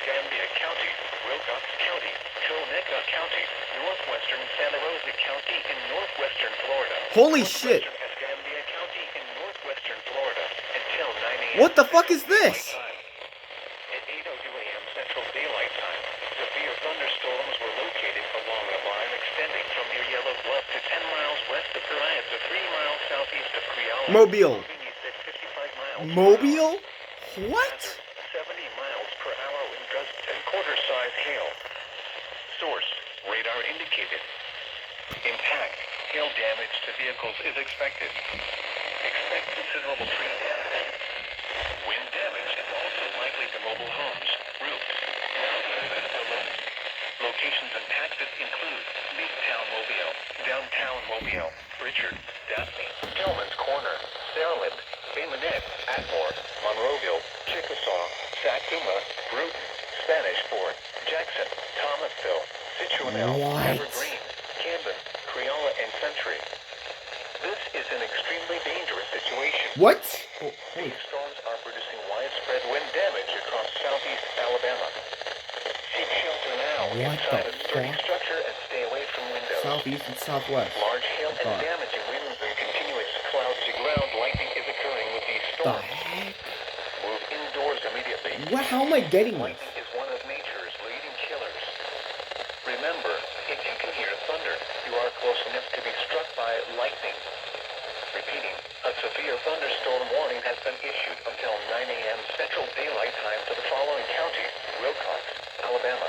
Escambia County, Wilcox County, Choneka County, northwestern Santa Rosa County in northwestern Florida. Holy shit. Northwestern Escambia County in northwestern Florida until 9 a.m. What the fuck is Central this? Daylight Time. At 8:02 a.m. Central Daylight Time, severe thunderstorms were located along a line extending from near Yellow Bluff to 10 miles west of Pariah to 3 miles southeast of Creola. Mobile. Moving east at 55 miles per hour. Mobile? What? 70 miles per hour wind gusts and quarter-size hail. Source, radar indicated. Impact, hail damage to vehicles is expected. Expect considerable tree damage. Wind damage is also likely to mobile homes, roofs, and below. Locations impacted include Midtown Mobile, Downtown Mobile, Richard, Daphne, Tillman's Corner, Saraland, Bay Minette, Atmore, Monroeville, Chickasaw, Satsuma, Bruton, Spanish Fort, Jackson, Thomasville, Citronelle, What? Evergreen, Camden, Creola, and Century. This is an extremely dangerous situation. What? These storms are producing widespread wind damage across southeast Alabama. Seek shelter now What inside the a sturdy fuck? structure and stay away from windows. Southeast and southwest. Large hail and God. damaging winds and continuous cloud-to-ground lightning is occurring with these The storms. heck? Move indoors immediately. What? How am I getting this? Lightning is one of nature's leading killers. Remember, if you can hear thunder, you are close enough to be struck by lightning. Repeating, a severe thunderstorm warning has been issued until 9 a.m. Central Daylight Time for the following counties: Wilcox, Alabama.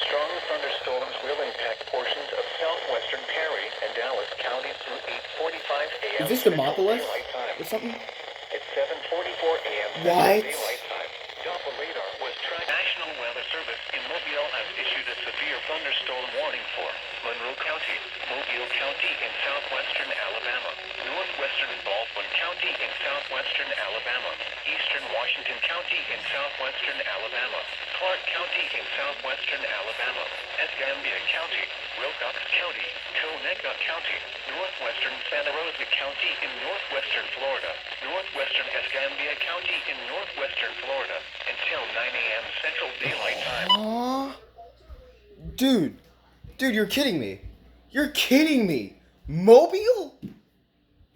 Strong thunderstorms will impact portions of southwestern Perry and Dallas counties through 8:45 a.m. Is this Central Demopolis Daylight Time. or something? At 7:44 a.m. What? Central Daylight Time, Doppler radar was tracked. National Weather Service in Mobile has issued a severe thunderstorm warning for Monroe County, Mobile County in southwestern Alabama, northwestern Baldwin County in southwestern Alabama, eastern Washington County in southwestern Alabama, Clark County in southwestern Alabama, Escambia County, Wilcox County, Choneka County, northwestern Santa Rosa County in northwestern Florida, northwestern Escambia County in northwestern Florida, until 9 a.m. Central Daylight Time. Huh? Dude. Dude, you're kidding me. You're kidding me. Mobile?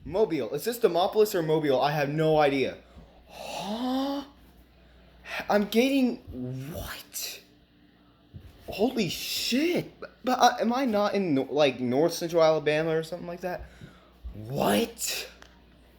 Mobile. Is this Demopolis or Mobile? I have no idea. Huh? I'm getting... What? Holy shit. But am I not in, like, North Central Alabama or something like that? What?